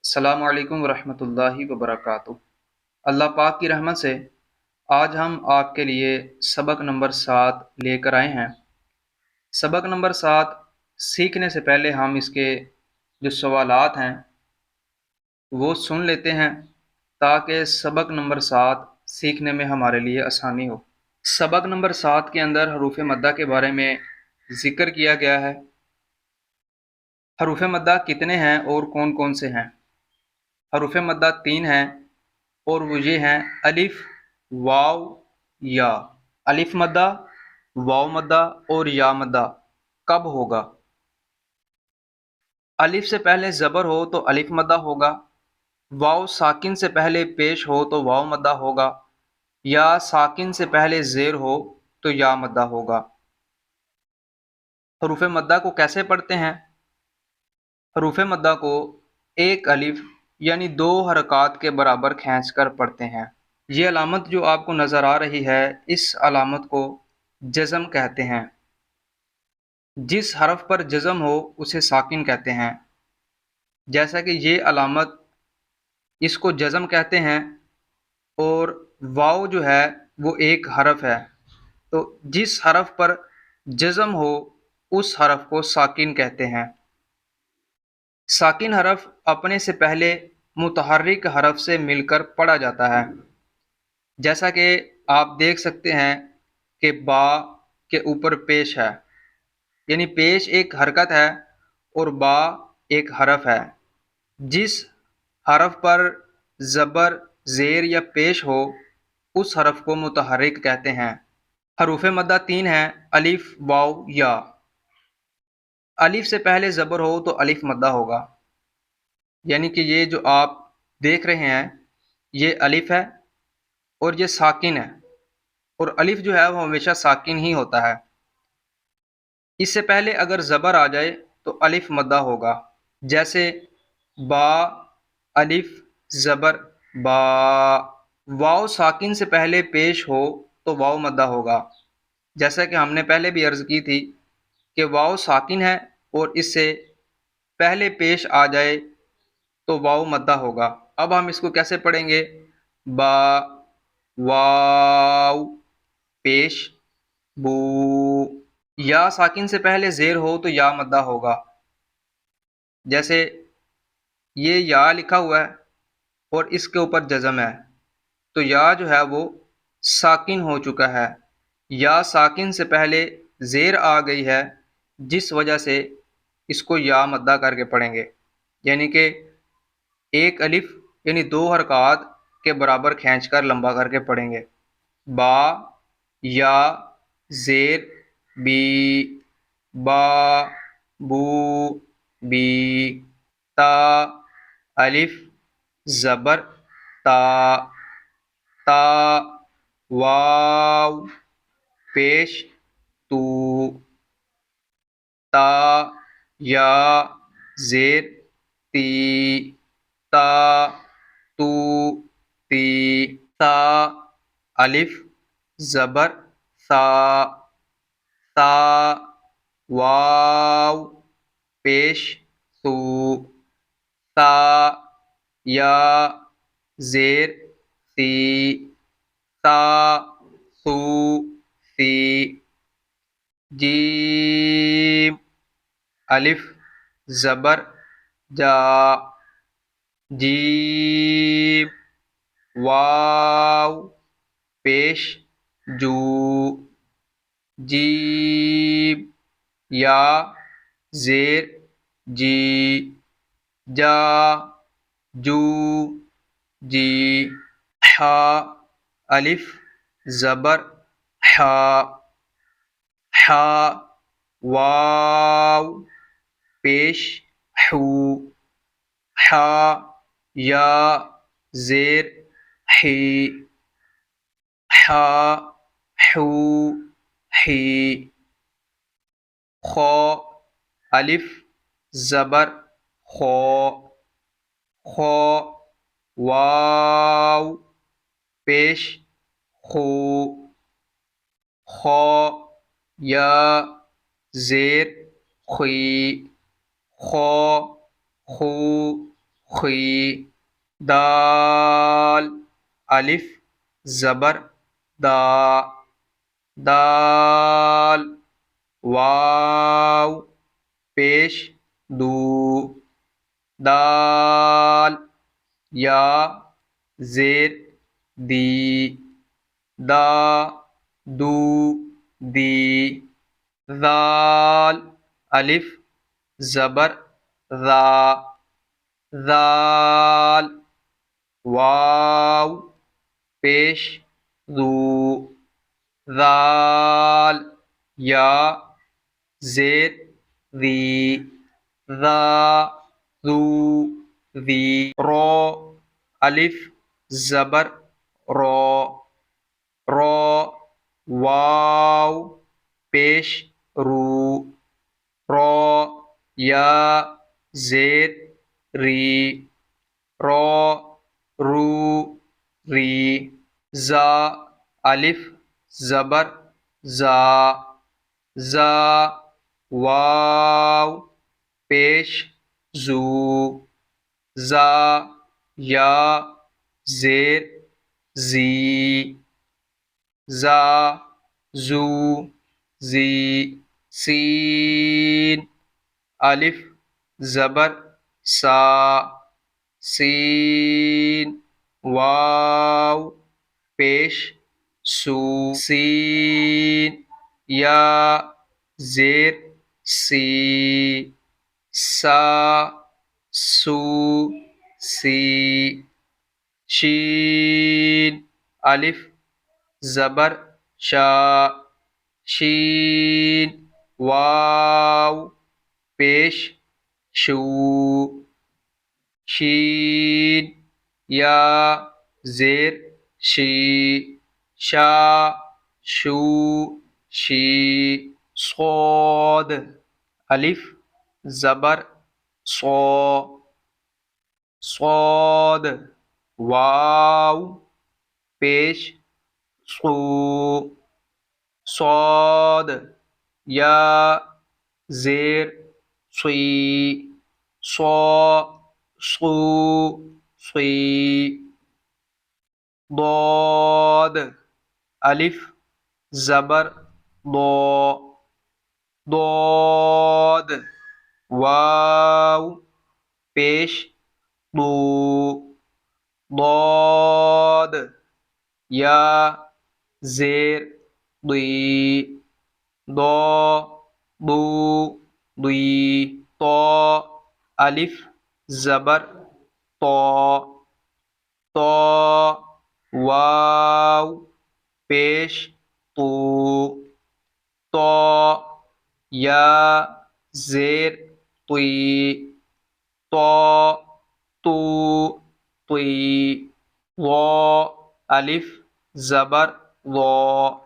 السلام علیکم ورحمۃ اللہ وبرکاتہ۔ اللہ پاک کی رحمت سے آج ہم آپ کے لیے سبق نمبر 7 لے کر آئے ہیں۔ سبق نمبر 7 سیکھنے سے پہلے ہم اس کے جو سوالات ہیں وہ سن لیتے ہیں تاکہ سبق نمبر 7 سیکھنے میں ہمارے لیے آسانی ہو۔ سبق نمبر 7 کے اندر حروف مدہ کے بارے میں ذکر کیا گیا ہے۔ حروف مدہ کتنے ہیں اور کون کون سے ہیں؟ حروف مدہ 3 ہیں اور وہ یہ ہیں الف، واو، یا۔ الف مدہ، واو مدہ اور یا مدہ کب ہوگا؟ الف سے پہلے زبر ہو تو الف مدہ ہوگا، واو ساکن سے پہلے پیش ہو تو واو مدہ ہوگا، یا ساکن سے پہلے زیر ہو تو یا مدہ ہوگا۔ حروف مدہ کو کیسے پڑھتے ہیں؟ حروف مدہ کو ایک الف یعنی 2 حرکات کے برابر کھینچ کر پڑھتے ہیں۔ یہ علامت جو آپ کو نظر آ رہی ہے اس علامت کو جزم کہتے ہیں۔ جس حرف پر جزم ہو اسے ساکن کہتے ہیں، جیسا کہ یہ علامت اس کو جزم کہتے ہیں، اور واو جو ہے وہ ایک حرف ہے، تو جس حرف پر جزم ہو اس حرف کو ساکن کہتے ہیں۔ ساکن حرف اپنے سے پہلے متحرک حرف سے مل کر پڑھا جاتا ہے، جیسا کہ آپ دیکھ سکتے ہیں کہ با کے اوپر پیش ہے، یعنی پیش ایک حرکت ہے اور با ایک حرف ہے۔ جس حرف پر زبر، زیر یا پیش ہو اس حرف کو متحرک کہتے ہیں۔ حروف مدہ 3 ہیں الف، واو، یا۔ الف سے پہلے زبر ہو تو الف مدہ ہوگا، یعنی کہ یہ جو آپ دیکھ رہے ہیں یہ الف ہے اور یہ ساکن ہے، اور الف جو ہے وہ ہمیشہ ساکن ہی ہوتا ہے۔ اس سے پہلے اگر زبر آ جائے تو الف مدہ ہوگا، جیسے با، الف زبر با۔ واو ساکن سے پہلے پیش ہو تو واو مدہ ہوگا، جیسا کہ ہم نے پہلے بھی عرض کی تھی کہ واو ساکن ہے اور اس سے پہلے پیش آ جائے تو واو مدہ ہوگا۔ اب ہم اس کو کیسے پڑھیں گے؟ با، واو، پیش، بو۔ یا ساکن سے پہلے زیر ہو تو یا مدہ ہوگا، جیسے یہ یا لکھا ہوا ہے اور اس کے اوپر جزم ہے، تو یا جو ہے وہ ساکن ہو چکا ہے، یا ساکن سے پہلے زیر آ گئی ہے، جس وجہ سے اس کو یا مدہ کر کے پڑھیں گے، یعنی کہ ایک الف یعنی 2 حرکات کے برابر کھینچ کر لمبا کر کے پڑھیں گے۔ با، یا، زیر، بی، با، بو، بی۔ تا، الف زبر تا، تا۔ واو پیش تو، تا۔ یا زیر تی، تا، تو، تی۔ تا، الف زبر سا، تا۔ واو پیش سو، تا۔ یا زیر سی، تا، سو، سی۔ جیم، الف زبر جا، جیم۔ واو پیش جو، جیم۔ یا زیر جی، جا، جو، جی۔ حا، الف زبر حا، حا۔ واو پیش حو، حا۔ یا زیر حی، حا، حو، حی۔ خو، الف زبر خو، خو۔ واو پیش خو، خو۔ یا زیر خوی، خو، خو، خی، دال الف زبر دا، دال واو پیش دو، دال یا زیر دی، دا دو دی، ذال الف زبر ذا، ذال واو پیش ذو، ذال یا زیر ذی، ذا ذو ذی، رو الف زبر رو، رو واو پیش رو، رو یا زیر ری، رو رو ری، زا الف زبر زا، زا واو پیش زو، زا یا زیر زی، زا زو زی، سین الف زبر سا، سین واو پیش سو، سین یا زیر سی، سا سو سی، شین الف زبر شا، شین واو پیش شو، شین یا زیر شی، شا شو شی، صاد الف زبر صو، صاد واو پیش صو، صاد یا زیر صی، صو صو صی، ضاد الف زبر ضو، ضاد واو پیش ضو، ضاد یا زیر ضی، ضو ضو ضی، طو الف زبر طو، طو واو پیش طو، طو یا زیر طی، طو تو طی، ظا الف زبر ظا،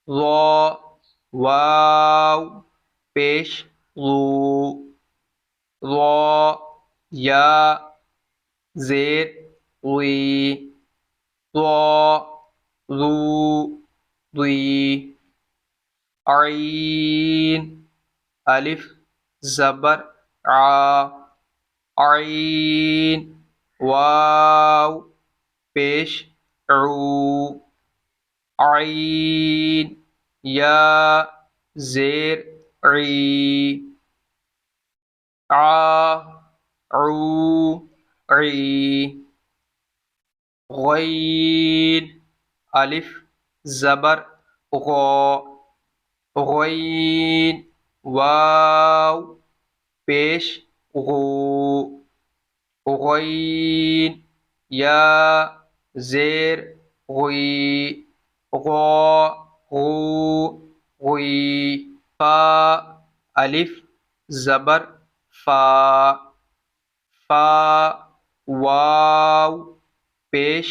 ظا واو پیش ظو، ظا یا زیر غی، ظا ذو ضی، عین الف زبر ع، عین واو پیش عو، عین یا زیر عی، ع عو عی، غین الف زبر غا، غین واو پیش غو، غین یا زیر غی، غا غو غی، فا الف زبر فا، فا واو پیش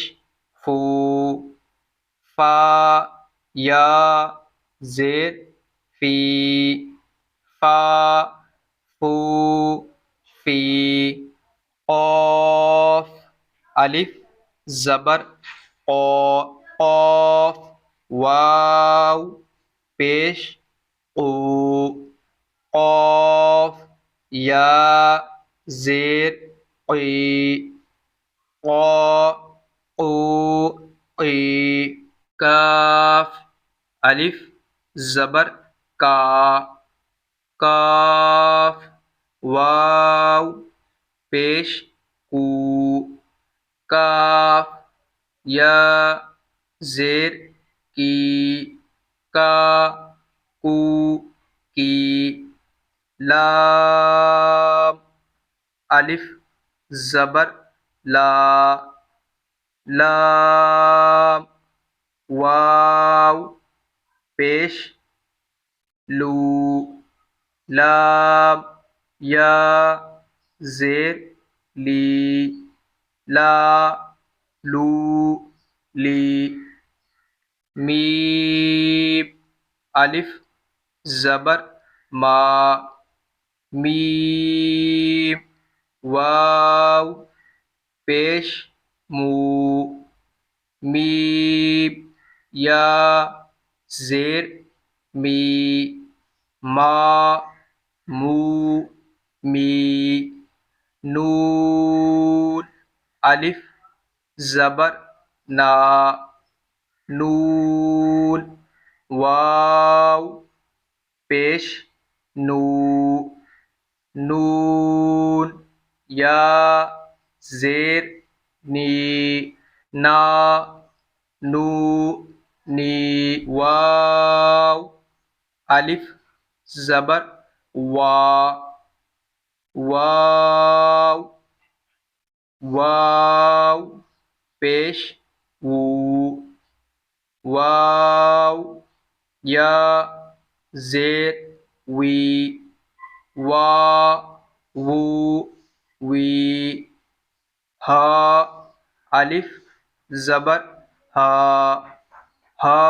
فو، فا یا زیر فی، فا فو فی، قاف الف زبر قا، قاف واو پیش قو، قاف یا زیر قی قا قو قی کاف الف زبر کا کاف واو پیش کو کاف یا زیر کی کا کو کی لام الف زبر لا لام واو پیش لو لام یا زیر لی لا لو لی میم الف زبر ما میم واو پیش مو میم یا زیر می ما مو می نون الف زبر نا نون واو پیش نو نون یا زیر نی نا نو نی واو الف زبر وا واو واو پیش وو واو یا زیر وی وا وو وی ہا الف زبر ہا ہا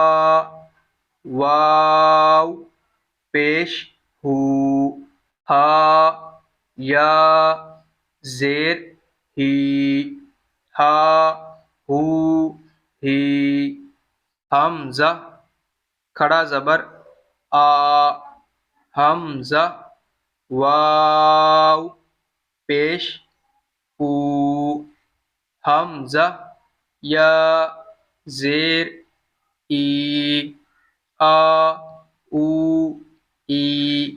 واو پیش ہو ہا یا زیر ہی ہا ہو ہی حمزہ کھڑا زبر آ حمزہ واو پیش او حمزہ یا زیر ای آ او ای